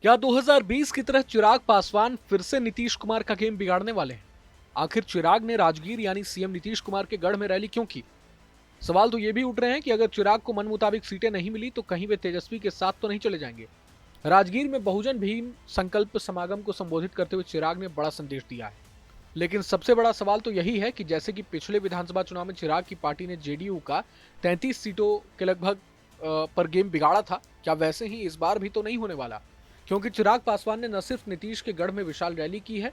क्या 2020 की तरह चिराग पासवान फिर से नीतीश कुमार का गेम बिगाड़ने वाले हैं? आखिर चिराग ने राजगीर यानी सीएम नीतीश कुमार के गढ़ में रैली क्यों की? सवाल तो ये भी उठ रहे हैं कि अगर चिराग को मन मुताबिक सीटें नहीं मिली तो कहीं वे तेजस्वी के साथ तो नहीं चले जाएंगे। राजगीर में बहुजन भीम संकल्प समागम को संबोधित करते हुए चिराग ने बड़ा संदेश दिया है। लेकिन सबसे बड़ा सवाल तो यही है कि जैसे कि पिछले विधानसभा चुनाव में चिराग की पार्टी ने जेडीयू का 33 सीटों के लगभग पर गेम बिगाड़ा था, क्या वैसे ही इस बार भी तो नहीं होने वाला? क्योंकि चिराग पासवान ने न सिर्फ नीतीश के गढ़ में विशाल रैली की है,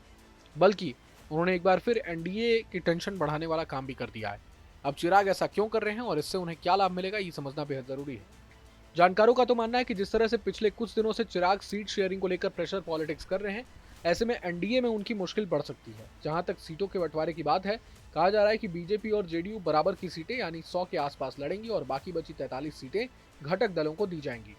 बल्कि उन्होंने एक बार फिर एनडीए की टेंशन बढ़ाने वाला काम भी कर दिया है। अब चिराग ऐसा क्यों कर रहे हैं और इससे उन्हें क्या लाभ मिलेगा, ये समझना बेहद जरूरी है। जानकारों का तो मानना है कि जिस तरह से पिछले कुछ दिनों से चिराग सीट शेयरिंग को लेकर प्रेशर पॉलिटिक्स कर रहे हैं, ऐसे में एनडीए में उनकी मुश्किल बढ़ सकती है। जहां तक सीटों के बंटवारे की बात है, कहा जा रहा है कि बीजेपी और जेडीयू बराबर की सीटें यानी 100 के आसपास लड़ेंगी और बाकी बची 43 सीटें घटक दलों को दी जाएंगी।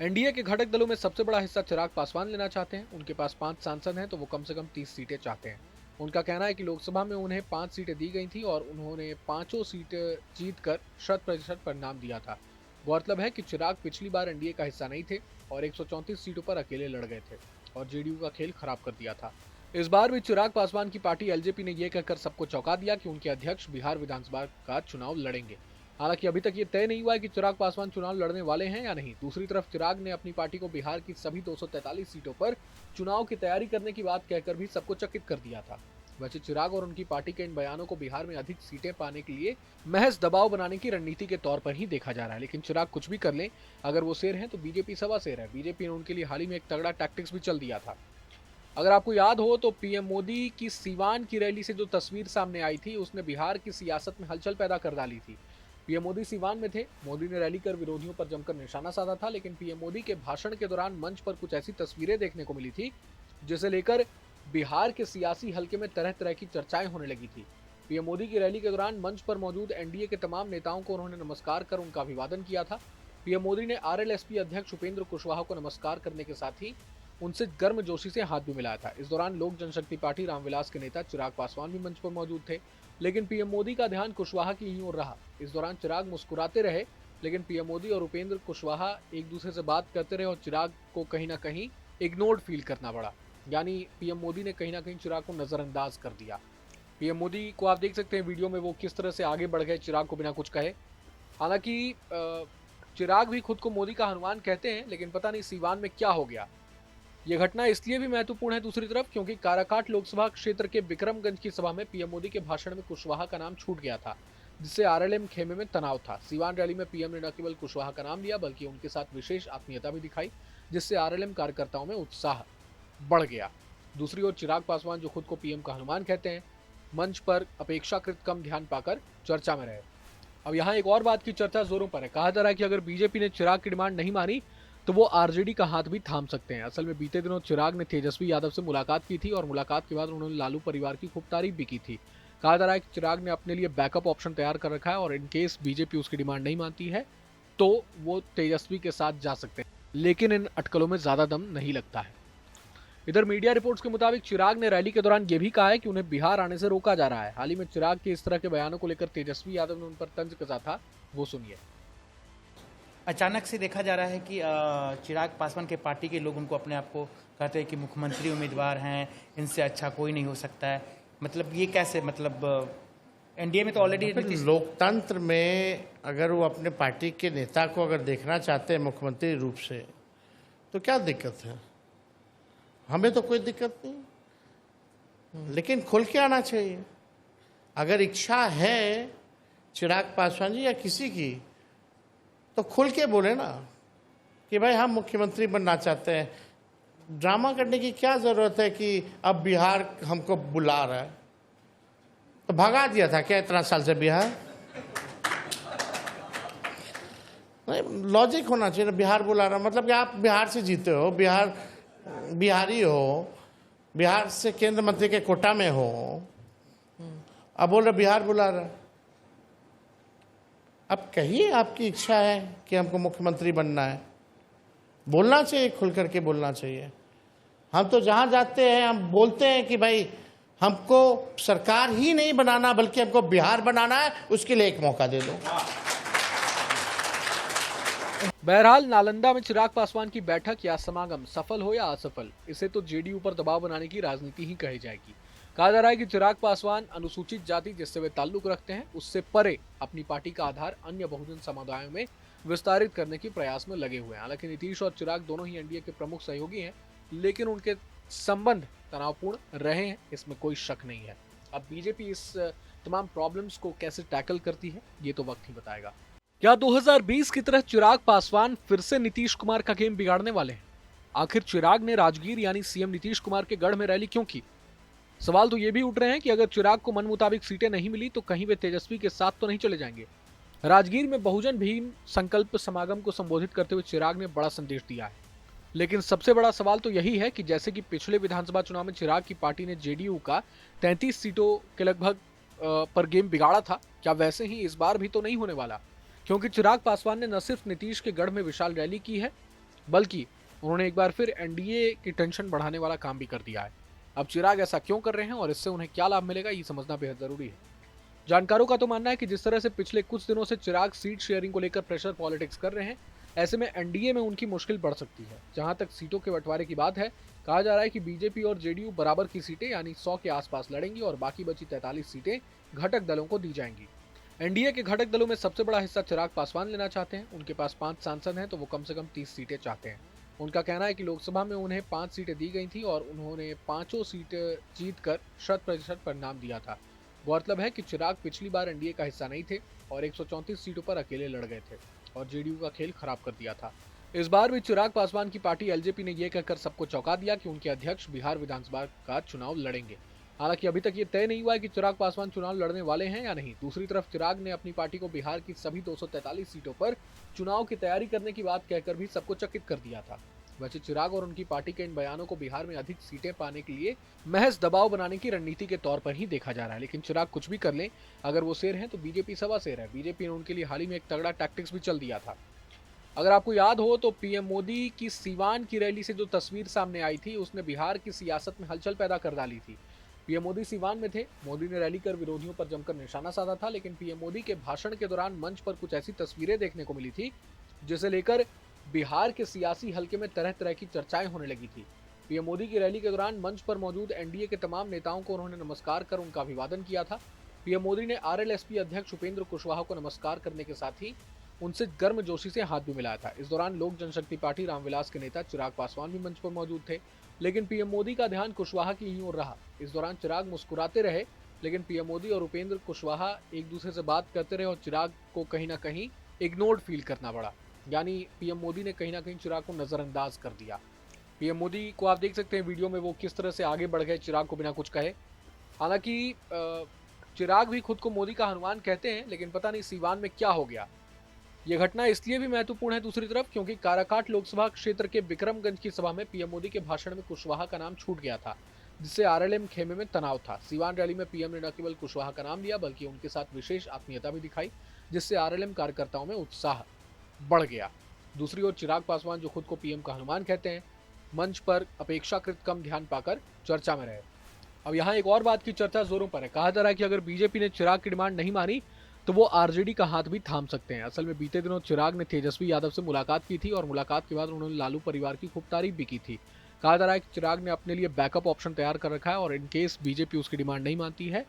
एनडीए के घटक दलों में सबसे बड़ा हिस्सा चिराग पासवान लेना चाहते हैं। उनके पास 5 सांसद हैं, तो वो कम से कम 30 सीटें चाहते हैं। उनका कहना है कि लोकसभा में उन्हें 5 सीटें दी गई थी और उन्होंने पांचों सीटें जीतकर 100% परिणाम दिया था। गौरतलब है कि चिराग पिछली बार एनडीए का हिस्सा नहीं थे और 134 सीटों पर अकेले लड़ गए थे और जेडीयू का खेल खराब कर दिया था। इस बार भी चिराग पासवान की पार्टी एलजेपी ने यह कहकर सबको चौंका दिया कि उनके अध्यक्ष बिहार विधानसभा का चुनाव लड़ेंगे। हालांकि अभी तक ये तय नहीं हुआ है कि चिराग पासवान चुनाव लड़ने वाले हैं या नहीं। दूसरी तरफ चिराग ने अपनी पार्टी को बिहार की सभी 243 सीटों पर चुनाव की तैयारी करने की बात कहकर भी सबको चकित कर दिया था। वैसे चिराग और उनकी पार्टी के इन बयानों को बिहार में अधिक सीटें पाने के लिए महज दबाव बनाने की रणनीति के तौर पर ही देखा जा रहा है। लेकिन चिराग कुछ भी कर लें, अगर वो शेर हैं तो बीजेपी सवा शेर है। बीजेपी ने उनके लिए हाल ही में एक तगड़ा टैक्टिक्स भी चल दिया था। अगर आपको याद हो तो पीएम मोदी की सीवान की रैली से जो तस्वीर सामने आई थी, उसने बिहार की सियासत में हलचल पैदा कर डाली थी। पीएम मोदी सीवान में थे। मोदी ने रैली कर विरोधियों पर जमकर निशाना साधा था, लेकिन पीएम मोदी के भाषण के दौरान मंच पर कुछ ऐसी तस्वीरें देखने को मिली थी जिसे लेकर बिहार के सियासी हलके में तरह तरह की चर्चाएं होने लगी थी। पीएम मोदी की रैली के दौरान मंच पर मौजूद एनडीए के तमाम नेताओं को उन्होंने नमस्कार कर उनका अभिवादन किया था। पीएम मोदी ने आरएलएसपी अध्यक्ष उपेंद्र कुशवाहा को नमस्कार करने के साथ ही उनसे गर्मजोशी से हाथ भी मिलाया था। इस दौरान लोक जनशक्ति पार्टी रामविलास के नेता चिराग पासवान भी मंच पर मौजूद थे, लेकिन पीएम मोदी का ध्यान कुशवाहा की ही ओर रहा। इस दौरान चिराग मुस्कुराते रहे, लेकिन पीएम मोदी और उपेंद्र कुशवाहा एक दूसरे से बात करते रहे और चिराग को कहीं ना कहीं इग्नोर्ड फील करना पड़ा। यानी पीएम मोदी ने कहीं ना कहीं चिराग को नजरअंदाज कर दिया। पीएम मोदी को आप देख सकते हैं वीडियो में, वो किस तरह से आगे बढ़ गए चिराग को बिना कुछ कहे। हालांकि चिराग भी खुद को मोदी का हनुमान कहते हैं, लेकिन पता नहीं सीवान में क्या हो गया। यह घटना इसलिए भी महत्वपूर्ण है दूसरी तरफ क्योंकि काराकाट लोकसभा क्षेत्र के विक्रमगंज की सभा में पीएम मोदी के भाषण में कुशवाहा का नाम छूट गया था, जिससे आरएलएम खेमे में तनाव था। सीवान रैली में पीएम ने न केवल कुशवाहा का नाम लिया, बल्कि उनके साथ विशेष आत्मीयता भी दिखाई, जिससे आरएलएम कार्यकर्ताओं में उत्साह बढ़ गया। दूसरी ओर चिराग पासवान, जो खुद को पीएम का हनुमान कहते हैं, मंच पर अपेक्षाकृत कम ध्यान पाकर चर्चा में रहे। अब यहाँ एक और बात की चर्चा जोरों पर है। कहा जा रहा है कि अगर बीजेपी ने चिराग की डिमांड नहीं मानी तो वो आरजेडी का हाथ भी थाम सकते हैं। असल में बीते दिनों चिराग ने तेजस्वी यादव से मुलाकात की थी और मुलाकात के बाद उन्होंने लालू परिवार की खूब तारीफ भी की थी। कहा जा रहा है कि चिराग ने अपने लिए बैकअप ऑप्शन तैयार कर रखा है और इन केस बीजेपी उसकी डिमांड नहीं मानती है तो वो तेजस्वी के साथ जा सकते हैं, लेकिन इन अटकलों में ज्यादा दम नहीं लगता है। इधर मीडिया रिपोर्ट्स के मुताबिक चिराग ने रैली के दौरान ये भी कहा है कि उन्हें बिहार आने से रोका जा रहा है। हाल ही में चिराग के इस तरह के बयानों को लेकर तेजस्वी यादव ने उन पर तंज कसा था, वो सुनिए। अचानक से देखा जा रहा है कि चिराग पासवान के पार्टी के लोग उनको अपने आप को कहते हैं कि मुख्यमंत्री उम्मीदवार हैं, इनसे अच्छा कोई नहीं हो सकता है। मतलब ये कैसे, मतलब एनडीए में तो ऑलरेडी लोकतंत्र में अगर वो अपने पार्टी के नेता को अगर देखना चाहते हैं मुख्यमंत्री रूप से तो क्या दिक्कत है? हमें तो कोई दिक्कत नहीं, लेकिन खुल के आना चाहिए। अगर इच्छा है चिराग पासवान जी या किसी की तो खुल के बोले ना कि भाई हम मुख्यमंत्री बनना चाहते हैं। ड्रामा करने की क्या जरूरत है कि अब बिहार हमको बुला रहा है? तो भगा दिया था क्या इतना साल से बिहार? नहीं, लॉजिक होना चाहिए ना। बिहार बुला रहा मतलब कि आप बिहार से जीते हो, बिहारी हो, बिहार से केंद्र मंत्री के कोटा में हो, अब बोल रहे बिहार बुला रहा। अब कहिए आपकी इच्छा है कि हमको मुख्यमंत्री बनना है, बोलना चाहिए, खुल करके बोलना चाहिए। हम तो जहां जाते हैं हम बोलते हैं कि भाई हमको सरकार ही नहीं बनाना बल्कि हमको बिहार बनाना है, उसके लिए एक मौका दे दो। बहरहाल नालंदा में चिराग पासवान की बैठक या समागम सफल हो या असफल, इसे तो जेडीयू पर दबाव बनाने की राजनीति ही कही जाएगी। कहा जा रहा है कि चिराग पासवान अनुसूचित जाति जिससे वे ताल्लुक रखते हैं उससे परे अपनी पार्टी का आधार अन्य बहुजन समुदायों में विस्तारित करने के प्रयास में लगे हुए हैं। हालांकि नीतीश और चिराग दोनों ही एनडीए के प्रमुख सहयोगी हैं, लेकिन उनके संबंध तनावपूर्ण रहे हैं, इसमें कोई शक नहीं है। अब बीजेपी इस तमाम प्रॉब्लम्स को कैसे टैकल करती है ये तो वक्त ही बताएगा। क्या 2020 की तरह चिराग पासवान फिर से नीतीश कुमार का गेम बिगाड़ने वाले हैं? आखिर चिराग ने राजगीर यानी सीएम नीतीश कुमार के गढ़ में रैली क्यों की? सवाल तो ये भी उठ रहे हैं कि अगर चिराग को मन मुताबिक सीटें नहीं मिली तो कहीं वे तेजस्वी के साथ तो नहीं चले जाएंगे। राजगीर में बहुजन भीम संकल्प समागम को संबोधित करते हुए चिराग ने बड़ा संदेश दिया है। लेकिन सबसे बड़ा सवाल तो यही है कि जैसे कि पिछले विधानसभा चुनाव में चिराग की पार्टी ने जेडीयू का 33 सीटों के लगभग पर गेम बिगाड़ा था, क्या वैसे ही इस बार भी तो नहीं होने वाला? क्योंकि चिराग पासवान ने न सिर्फ नीतीश के गढ़ में विशाल रैली की है, बल्कि उन्होंने एक बार फिर एनडीए की टेंशन बढ़ाने वाला काम भी कर दिया है। अब चिराग ऐसा क्यों कर रहे हैं और इससे उन्हें क्या लाभ मिलेगा, ये समझना बेहद जरूरी है। जानकारों का तो मानना है कि जिस तरह से पिछले कुछ दिनों से चिराग सीट शेयरिंग को लेकर प्रेशर पॉलिटिक्स कर रहे हैं, ऐसे में एनडीए में उनकी मुश्किल बढ़ सकती है। जहां तक सीटों के बंटवारे की बात है, कहा जा रहा है कि बीजेपी और जेडीयू बराबर की सीटें यानी 100 के आसपास लड़ेंगी और बाकी बची 43 सीटें घटक दलों को दी जाएंगी। एनडीए के घटक दलों में सबसे बड़ा हिस्सा चिराग पासवान लेना चाहते हैं। उनके पास 5 सांसद हैं, तो वो कम से कम 30 सीटें चाहते हैं। उनका कहना है कि लोकसभा में उन्हें 5 सीटें दी गई थी और उन्होंने 5 सीटें जीतकर 100% परिणाम दिया था। गौरतलब है कि चिराग पिछली बार एनडीए का हिस्सा नहीं थे और 134 सीटों पर अकेले लड़ गए थे और जेडीयू का खेल खराब कर दिया था। इस बार भी चिराग पासवान की पार्टी एलजेपी ने यह कहकर सबको चौंका दिया कि उनके अध्यक्ष बिहार विधानसभा का चुनाव लड़ेंगे। हालांकि अभी तक ये तय नहीं हुआ है कि चिराग पासवान चुनाव लड़ने वाले हैं या नहीं। दूसरी तरफ चिराग ने अपनी पार्टी को बिहार की सभी 243 सीटों पर चुनाव की तैयारी करने की बात कहकर भी सबको चकित कर दिया था। वैसे चिराग और उनकी पार्टी के इन बयानों को बिहार में अधिक सीटें पाने के लिए महज दबाव बनाने की रणनीति के तौर पर ही देखा जा रहा है। लेकिन चिराग कुछ भी कर लें, अगर वो शेर हैं तो बीजेपी सवा शेर है। बीजेपी ने उनके लिए हाल ही में एक तगड़ा टैक्टिक्स भी चल दिया था। अगर आपको याद हो तो पीएम मोदी की सीवान की रैली से जो तस्वीर सामने आई थी, उसने बिहार की सियासत में हलचल पैदा कर डाली थी। पीएम मोदी सीवान में थे, मोदी ने रैली कर विरोधियों पर जमकर निशाना साधा था, लेकिन पीएम मोदी के भाषण के दौरान मंच पर कुछ ऐसी तस्वीरें देखने को मिली थी जिसे लेकर बिहार के सियासी हलके में तरह तरह की चर्चाएं होने लगी थी। पीएम मोदी की रैली के दौरान मंच पर मौजूद एनडीए के तमाम नेताओं को उन्होंने नमस्कार कर उनका अभिवादन किया था। पीएम मोदी ने आरएलएसपी अध्यक्ष उपेंद्र कुशवाहा को नमस्कार करने के साथ ही उनसे गर्मजोशी से हाथ भी मिलाया था। इस दौरान लोक जनशक्ति पार्टी रामविलास के नेता चिराग पासवान भी मंच पर मौजूद थे, लेकिन पीएम मोदी का ध्यान कुशवाहा की ही ओर रहा। इस दौरान चिराग मुस्कुराते रहे, लेकिन पीएम मोदी और उपेंद्र कुशवाहा एक दूसरे से बात करते रहे और चिराग को कहीं ना कहीं इग्नोर्ड फील करना पड़ा। यानी पीएम मोदी ने कहीं ना कहीं चिराग को नजरअंदाज कर दिया। पीएम मोदी को आप देख सकते हैं वीडियो में, वो किस तरह से आगे बढ़ गए चिराग को बिना कुछ कहे। हालांकि चिराग भी खुद को मोदी का हनुमान कहते हैं, लेकिन पता नहीं सीवान में क्या हो गया। यह घटना इसलिए भी महत्वपूर्ण है दूसरी तरफ क्योंकि काराकाट लोकसभा क्षेत्र के विक्रमगंज की सभा में पीएम मोदी के भाषण में कुशवाहा का नाम छूट गया था, जिससे आरएलएम खेमे में तनाव था। सीवान रैली में पीएम ने न केवल कुशवाहा का नाम लिया बल्कि उनके साथ विशेष आत्मीयता भी दिखाई, जिससे आरएलएम कार्यकर्ताओं में उत्साह बढ़ गया। दूसरी ओर चिराग पासवान, जो खुद को पीएम का हनुमान कहते हैं, मंच पर अपेक्षाकृत कम ध्यान पाकर चर्चा में रहे। अब यहाँ एक और बात की चर्चा जोरों पर है। कहा जा रहा है कि अगर बीजेपी ने चिराग की डिमांड नहीं मानी तो वो आरजेडी का हाथ भी थाम सकते हैं। असल में बीते दिनों चिराग ने तेजस्वी यादव से मुलाकात की थी और मुलाकात के बाद उन्होंने लालू परिवार की खूब तारीफ भी की थी। कहा जा रहा है कि चिराग ने अपने लिए बैकअप ऑप्शन तैयार कर रखा है और इन केस बीजेपी उसकी डिमांड नहीं मानती है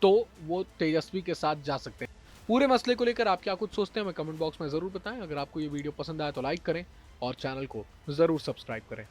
तो वो तेजस्वी के साथ जा सकते हैं। पूरे मसले को लेकर आप क्या कुछ सोचते हैं हमें कमेंट बॉक्स में जरूर बताएं। अगर आपको ये वीडियो पसंद आया तो लाइक करें और चैनल को जरूर सब्सक्राइब करें।